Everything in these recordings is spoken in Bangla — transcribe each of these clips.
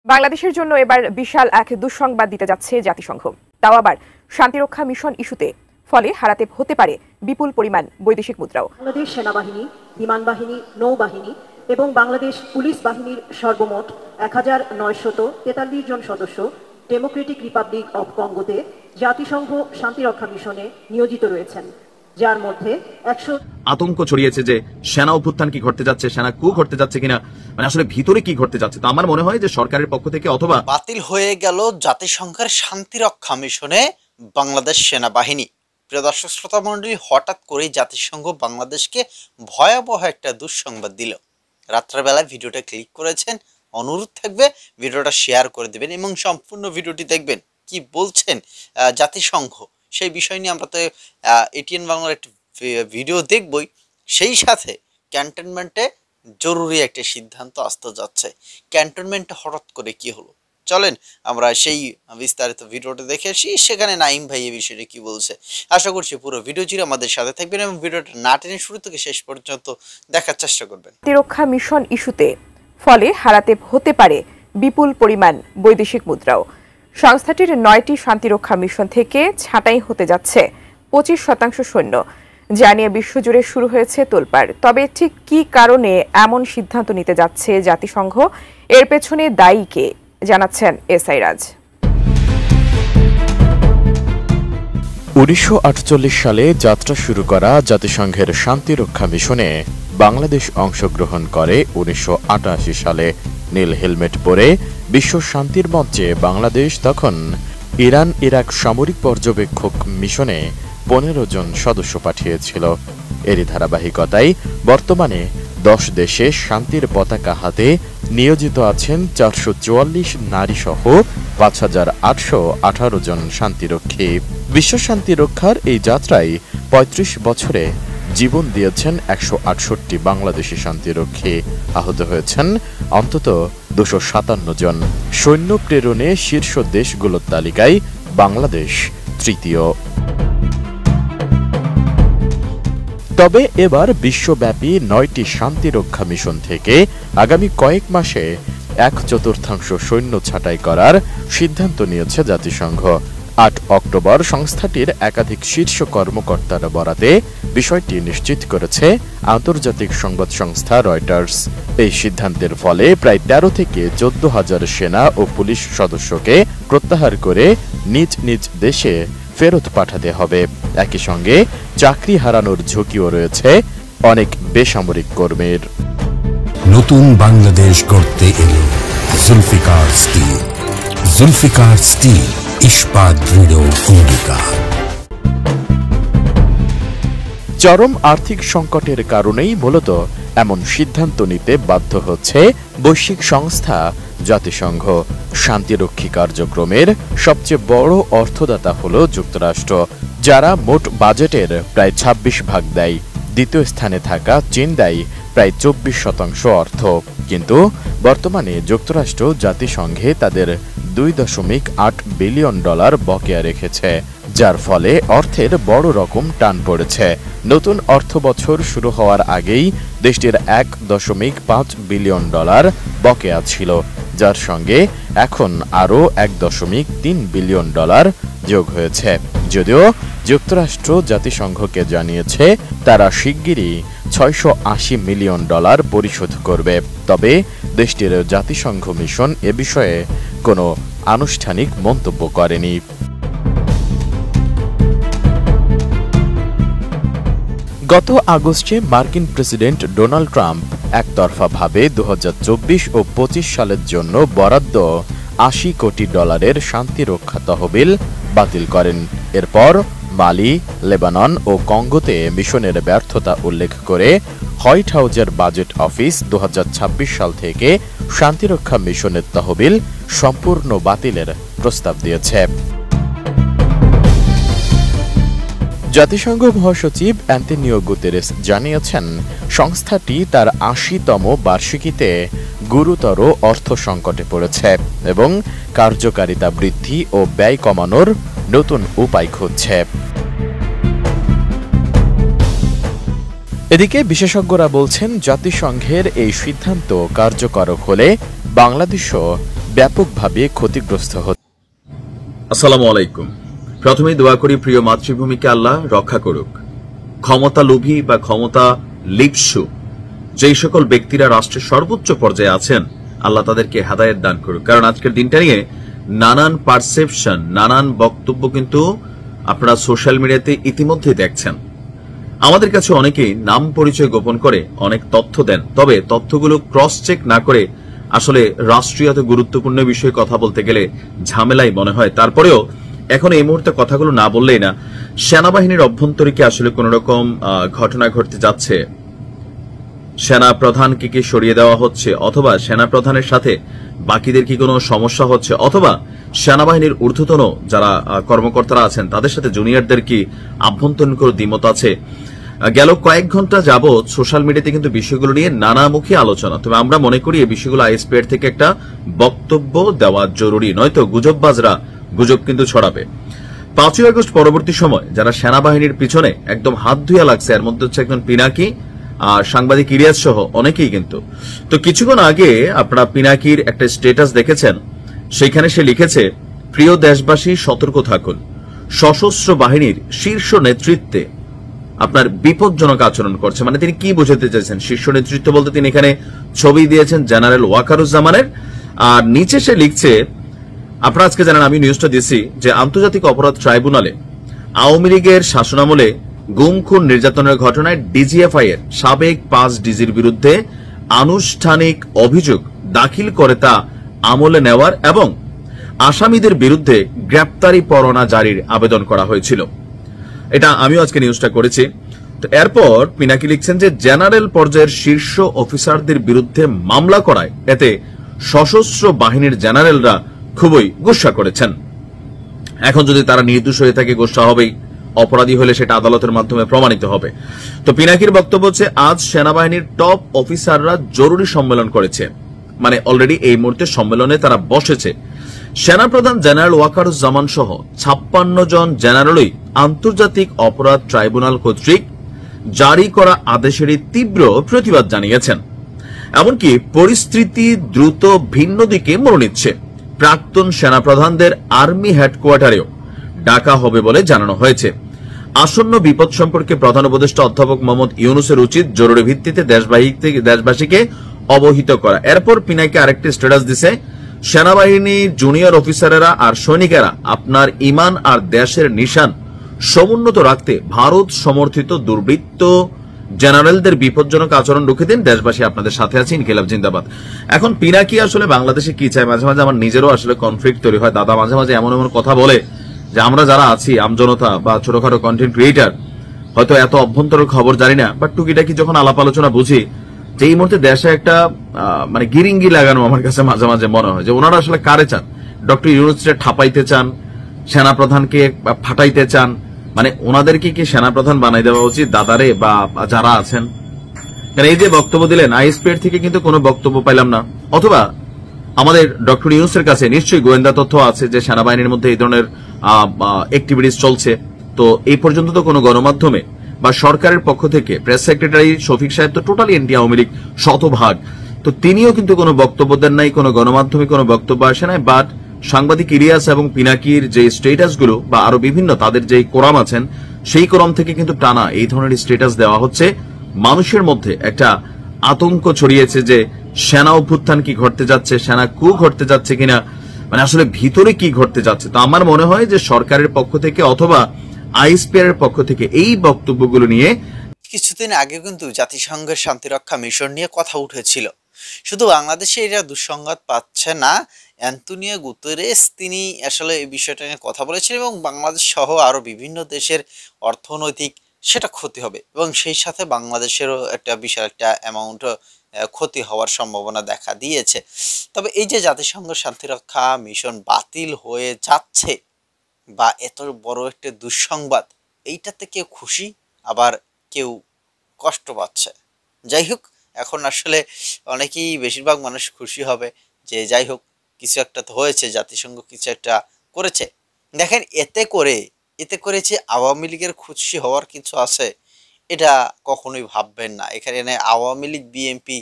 বাংলাদেশের জন্য এবার বিশাল এক দুঃসংবাদ দিতে যাচ্ছে জাতিসংঘ। তাও আবার শান্তিরক্ষা মিশন ইস্যুতে, ফলে হারাতে হতে পারে বিপুল পরিমাণ বৈদেশিক মুদ্রাও। বাংলাদেশ সেনাবাহিনী, বিমান বাহিনী, নৌবাহিনী এবং বাংলাদেশ পুলিশ বাহিনীর সর্বমোট 1943 জন সদস্য ডেমোক্রেটিক রিপাবলিক অব কঙ্গোতে জাতিসংঘ শান্তিরক্ষা মিশনে নিয়োজিত রয়েছেন, যার মধ্যে আতঙ্ক ছড়িয়েছে যে সেনা অভ্যুত্থান কি ঘটতে যাচ্ছে, সেনা কু ঘটতে যাচ্ছে কিনা, মানে আসলে ভিতরে কি ঘটতে যাচ্ছে। তো আমার মনে হয় যে সরকারের পক্ষ থেকে অথবা বাতিল হয়ে গেল জাতিসংঘের শান্তিরক্ষা মিশনে বাংলাদেশ সেনাবাহিনী। প্রিয় দর্শক শ্রোতা মণ্ডলী, হঠাৎ করেই জাতিসংঘ বাংলাদেশকে ভয়াবহ একটা দুঃসংবাদ দিল। রাত্রেবেলায় ভিডিওটা ক্লিক করেছেন, অনুরোধ থাকবে ভিডিওটা শেয়ার করে দেবেন এবং সম্পূর্ণ ভিডিওটি দেখবেন কি বলছেন জাতিসংঘ। সেই বিষয় নিয়ে আমরা তো এটিএন বাংলার একটি ভিডিও দেখবই, সেই সাথে ক্যান্টনমেন্টে জরুরি একটা সিদ্ধান্ত আসতে যাচ্ছে। ক্যান্টনমেন্টে হঠাৎ করে কি হলো, চলেন আমরা সেই বিস্তারিত ভিডিওটা দেখে আসি। সেখানে নাইম ভাই এই বিষয়টা কি বলছে। আশা করছি পুরো ভিডিও জুড়ে আমাদের সাথে থাকবেন এবং ভিডিওটা না টেনে শুরু থেকে শেষ পর্যন্ত দেখার চেষ্টা করবেন। শান্তিরক্ষা মিশন ইস্যুতে, ফলে হারাতে হতে পারে বিপুল পরিমাণ বৈদেশিক মুদ্রাও। সংস্থাটির 9টি শান্তিরক্ষা মিশন থেকে ছাঁটাই হতে যাচ্ছে 25% সৈন্য, যা নিয়ে বিশ্বজুড়ে শুরু হয়েছে তোলপাড়। তবে ঠিক কি কারণে এমন সিদ্ধান্ত নিতে যাচ্ছে জাতিসংঘ, এর পেছনে দায়ী কে, জানাচ্ছেন এসআই রাজ। 1948 সালে যাত্রা শুরু করা জাতিসংঘের শান্তিরক্ষা মিশনে বাংলাদেশ অংশগ্রহণ করে 1988 সালে। নীল হেলমেট পরে বিশ্ব শান্তির মঞ্চে বাংলাদেশ তখন ইরান ইরাক সামরিক পর্যবেক্ষক মিশনে 15 জন সদস্য পাঠিয়েছিল। এরই ধারাবাহিকতায় বর্তমানে 10 দেশে শান্তির পতাকা হাতে নিয়োজিত আছেন 444 নারী সহ 5818 জন শান্তিরক্ষী। বিশ্ব শান্তি রক্ষার এই যাত্রায় 35 বছরে জীবন দিয়েছেন 168 বাংলাদেশি শান্তিরক্ষী। আহত হয়েছেন অন্তত 257 জন। সৈন্য প্রেরণে শীর্ষ দেশগুলোর তালিকায় বাংলাদেশ তৃতীয়। তবে এবার বিশ্বব্যাপী 9টি শান্তিরক্ষা মিশন থেকে আগামী কয়েক মাসে 1/4 সৈন্য ছাঁটাই করার সিদ্ধান্ত নিয়েছে জাতিসংঘ। 8 অক্টোবর সংস্থাটির একাধিক শীর্ষ কর্মকর্তার বরাতে বিষয়টি নিশ্চিত করেছে আন্তর্জাতিক সংবাদ সংস্থা রয়টার্স। এই সিদ্ধান্তের ফলে প্রায় 13 থেকে 14,000 সেনা ও পুলিশ সদস্যকে প্রত্যাহার করে নিজ নিজ দেশে ফেরত পাঠাতে হবে। একই সঙ্গে চাকরি হারানোর ঝুঁকিও রয়েছে অনেক বেসামরিক কর্মীর। নতুন বাংলাদেশ গড়তে এলো জুলফিকার স্টিল। জুলফিকার স্টিল, ইস্পাত দৃঢ় অঙ্গীকার। চরম আর্থিক সংকটের কারণেই মূলত এমন সিদ্ধান্ত নিতে বাধ্য হচ্ছে বৈশ্বিক সংস্থা জাতিসংঘ। শান্তিরক্ষী কার্যক্রমের সবচেয়ে বড় অর্থদাতা হল যুক্তরাষ্ট্র, যারা মোট বাজেটের প্রায় 26 দেয়। দ্বিতীয় স্থানে থাকা চীন দেয় প্রায় 24% অর্থ। কিন্তু বর্তমানে যুক্তরাষ্ট্র জাতিসংঘে তাদের $2.8 বিলিয়ন বকেয়া রেখেছে, যার ফলে অর্থের বড় রকম টান পড়েছে। নতুন অর্থ বছর শুরু হওয়ার আগেই দেশটির $1.5 বিলিয়ন বকেয়া ছিল, যার সঙ্গে এখন আরও $1.3 বিলিয়ন যোগ হয়েছে। যদিও যুক্তরাষ্ট্র জাতিসংঘকে জানিয়েছে তারা শিগগিরই $680 মিলিয়ন পরিশোধ করবে। তবে দেশটির জাতিসংঘ মিশন এ বিষয়ে কোনো আনুষ্ঠানিক মন্তব্য করেনি। গত আগস্টে মার্কিন প্রেসিডেন্ট ডোনাল্ড ট্রাম্প একতরফাভাবে 2024 ও 25 সালের জন্য বরাদ্দ $80 কোটি শান্তিরক্ষা তহবিল বাতিল করেন। এরপর মালি, লেবানন ও কঙ্গোতে মিশনের ব্যর্থতা উল্লেখ করে হোয়াইট হাউজের বাজেট অফিস 2026 সাল থেকে শান্তিরক্ষা মিশনের তহবিল সম্পূর্ণ বাতিলের প্রস্তাব দিয়েছে। জাতিসংঘ মহাসচিব অ্যান্টোনিও গুতেরেস জানিয়েছেন, সংস্থাটি তার 80তম বার্ষিকীতে গুরুতর অর্থ সংকটে পড়েছে এবং কার্যকারিতা বৃদ্ধি ও ব্যয় কমানোর নতুন উপায় খুঁজছে। এদিকে বিশেষজ্ঞরা বলছেন, জাতিসংঘের এই সিদ্ধান্ত কার্যকর হলে বাংলাদেশও ব্যাপকভাবে ক্ষতিগ্রস্ত হচ্ছে। আসসালামু আলাইকুম। প্রথমেই দোয়া করি প্রিয় মাতৃভূমিকে আল্লাহ রক্ষা করুক। ক্ষমতা লোভী বা ক্ষমতা লিপ্সু যেই সকল ব্যক্তিরা রাষ্ট্রের সর্বোচ্চ পর্যায়ে আছেন, আল্লাহ তাদেরকে হেদায়েত দান করুক। কারণ আজকের দিনটা নিয়ে নানান পারসেপশন, নানান বক্তব্য কিন্তু আপনারা সোশ্যাল মিডিয়াতে ইতিমধ্যে দেখছেন। আমাদের কাছে অনেকেই নাম পরিচয় গোপন করে অনেক তথ্য দেন, তবে তথ্যগুলো ক্রস চেক না করে আসলে রাষ্ট্রীয় এত গুরুত্বপূর্ণ বিষয়ে কথা বলতে গেলে ঝামেলাই মনে হয়। তারপরেও এখন এই মুহূর্তে কথাগুলো না বললেই না। সেনাবাহিনীর অভ্যন্তরীকে আসলে কোন রকম ঘটনা ঘটতে যাচ্ছে, সেনা প্রধানকে কি সরিয়ে দেওয়া হচ্ছে, অথবা সেনা প্রধানের সাথে বাকিদের কি কোনো সমস্যা হচ্ছে, অথবা সেনাবাহিনীর ঊর্ধ্বতন যারা কর্মকর্তারা আছেন তাদের সাথে জুনিয়রদের কি আভ্যন্তরীণ কোনো দ্বিমত আছে। গেল কয়েক ঘন্টা যাবৎ সোশ্যাল মিডিয়াতে কিন্তু বিষয়গুলো নিয়ে নানামুখী আলোচনা। তবে আমরা মনে করি এই বিষয়গুলো আইএসপিআর থেকে একটা বক্তব্য দেওয়া জরুরি, নয়তো গুজববাজরা গুজব কিন্তু ছড়াবে। 5ই আগস্ট পরবর্তী সময় যারা সেনাবাহিনীর পিছনে একদম হাত ধুয়া লাগছে, এর মধ্যে হচ্ছে একজন পিনাকি আর সাংবাদিক ইলিয়াস সহ অনেকেই কিন্তু। তো কিছুক্ষণ আগে আপনারা পিনাকির একটা স্ট্যাটাস দেখেছেন, সেখানে সে লিখেছে, প্রিয় দেশবাসী সতর্ক থাকুন, সশস্ত্র বাহিনীর শীর্ষ নেতৃত্বে আপনার বিপজ্জনক আচরণ করছে। মানে তিনি কি বোঝাতে চাইছেন? শীর্ষ নেতৃত্ব বলতে তিনি এখানে ছবি দিয়েছেন জেনারেল ওয়াকারুজ্জামানের, আর নিচে সে লিখছে, আপনারা আজকে জানেন আমি নিউজটা দিয়েছি যে আন্তর্জাতিক অপরাধ ট্রাইব্যুনালে আওয়ামী লীগের শাসনামলে গুম খুন নির্যাতনের ঘটনায় ডিজিএফআই এর সাবেক 5 ডিজির বিরুদ্ধে আনুষ্ঠানিক অভিযোগ দাখিল করে তা আমলে নেওয়ার এবং আসামিদের বিরুদ্ধে গ্রেপ্তারি পরোয়ানা জারির আবেদন করা হয়েছিল। এটা আমিও আজকে নিউজটা করেছি। তো এরপর পিনাকি লিখছেন যে জেনারেল পর্যায়ের শীর্ষ অফিসারদের বিরুদ্ধে মামলা করায় এতে সশস্ত্র বাহিনীর জেনারেলরা খুবই গুসা করেছেন। এখন যদি তারা নির্দোষ হয়ে থাকে গুসা হবেই, অপরাধী হলে সেটা আদালতের মাধ্যমে প্রমাণিত হবে। তো পিনাকির বক্তব্য হচ্ছে, আজ সেনাবাহিনীর টপ অফিসাররা জরুরি সম্মেলন করেছে, মানে অলরেডি এই মুহূর্তে সম্মেলনে তারা বসেছে। সেনাপ্রধান জেনারেল ওয়াকারুজ্জামান সহ 56 জন জেনারেলই আন্তর্জাতিক অপরাধ ট্রাইব্যুনাল কর্তৃক জারি করা আদেশেরই তীব্র প্রতিবাদ জানিয়েছেন। এমনকি পরিস্থিতি দ্রুত ভিন্ন দিকে মোড় নিচ্ছে। প্রাক্তন সেনাপ্রধানদের আর্মি হেডকোয়ার্টারেও ডাকা হবে বলে জানানো হয়েছে। আসন্ন বিপদ সম্পর্কে প্রধান উপদেষ্টা অধ্যাপক মোহাম্মদ ইউনূসের উচিত জরুরি ভিত্তিতে দেশবাসীকে অবহিত করা। এরপর পিনাকি আরেকটি স্ট্যাটাস দিছে, সেনাবাহিনীর জুনিয়র অফিসারেরা আর সৈনিকেরা আপনার ইমান আর দেশের নিশান সমুন্নত রাখতে ভারত সমর্থিত দুর্বৃত্ত জেনারেলদের বিপজ্জনক আচরণ রুখে দিন, দেশবাসী আপনাদের সাথে আছে, ইনকিলাব জিন্দাবাদ। এখন পিনাকি আসলে বাংলাদেশে কি চায়? মাঝে মাঝে আমার নিজেরও আসলে কনফ্লিক্ট তৈরি হয়। দাদা মাঝে মাঝে এমন এমন কথা বলে যে আমরা যারা আছি আমজনতা বা ছোটখাটো কন্টেন্ট ক্রিয়েটার হয়তো এত অভ্যন্তরের খবর জানি না, বাট টুকিটাকি যখন আলাপ আলোচনা বুঝি যে এই মুহূর্তে দেশে একটা মানে গিরিঙ্গি লাগানো আমার কাছে মাঝে মাঝে মনে হয় যে ওনারা আসলে কারে চান? ডক্টর ইউনূসকে ঠাপাইতে চান, সেনাপ্রধানকে ফাটাইতে চান, মানে ওনাদেরকে কি সেনাপ্রধান বানাই দেওয়া উচিত দাদারে বা যারা আছেন? কারণ এই যে বক্তব্য দিলেন আইএসপিআর থেকে কিন্তু কোনো বক্তব্য পাইলাম না, অথবা আমাদের ডক্টর ইউনূসের কাছে নিশ্চয়ই গোয়েন্দা তথ্য আছে যে সেনাবাহিনীর মধ্যে এই ধরনের অ্যাক্টিভিটিস চলছে। তো এই পর্যন্ত তো কোনো গণমাধ্যমে বা সরকারের পক্ষ থেকে প্রেস সেক্রেটারি শফিক সাহেব তো টোটালি এন্টি আওয়ামী লীগ শতভাগ, তো তিনিও কিন্তু কোনো বক্তব্য দেন নাই, কোনো গণমাধ্যমে কোনো বক্তব্য আসে নাই। বাট সাংবাদিক ইলিয়াস এবং পিনাকির যে স্টেটাসগুলো বা আরো বিভিন্ন তাদের যে কোরাম আছেন সেই কোরাম থেকে কিন্তু টানা এই ধরনের স্টেটাস দেওয়া হচ্ছে। মানুষের মধ্যে একটা আতঙ্ক ছড়িয়েছে যে সেনা অভ্যুত্থান কি ঘটতে যাচ্ছে, সেনা কু ঘটতে যাচ্ছে কিনা, মানে আসলে ভিতরে কি ঘটতে যাচ্ছে। তো আমার মনে হয় যে সরকারের পক্ষ থেকে অথবা আইএসপিআর এর পক্ষ থেকে এই বক্তব্যগুলো নিয়ে কিছুদিন আগে কিন্তু জাতিসংঘের শান্তিরক্ষা মিশন নিয়ে কথা উঠেছিল। শুধু বাংলাদেশে এরা দুঃসংবাদ পাচ্ছে না, অ্যান্তোনিও গুতেরেস তিনি আসলে এই বিষয়টা নিয়ে কথা বলেছেন এবং বাংলাদেশ সহ আরো বিভিন্ন দেশের অর্থনৈতিক সেটা ক্ষতি হবে এবং সেই সাথে বাংলাদেশেরও একটা বিশাল একটা অ্যামাউন্ট ক্ষতি হওয়ার সম্ভাবনা দেখা দিয়েছে। তবে এই যে জাতিসংঘ শান্তিরক্ষা মিশন বাতিল হয়ে যাচ্ছে বা এত বড় একটা দুঃসংবাদ, এইটাতে কেউ খুশি আবার কেউ কষ্ট পাচ্ছে। যাই হোক, এখন আসলে অনেকেই বেশিরভাগ মানুষ খুশি হবে যে যাই হোক কিছু একটা তো হয়েছে, জাতিসংঘ কিছু একটা করেছে। দেখেন এতে করে যে আওয়ামী লীগের খুশি হওয়ার কিছু আছে এটা কখনোই ভাববেন না। এখানে আওয়ামী লীগ, বিএনপি,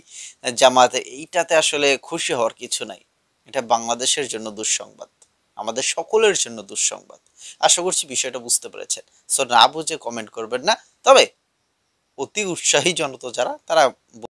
জামাত এইটাতে আসলে খুশি হওয়ার কিছু নাই। এটা বাংলাদেশের জন্য দুঃসংবাদ, আমাদের সকলের জন্য দুঃসংবাদ। আশা করছি বিষয়টা বুঝতে পেরেছেন। সো না বুঝে কমেন্ট করবেন না, তবে অতি উৎসাহী জনতা যারা তারা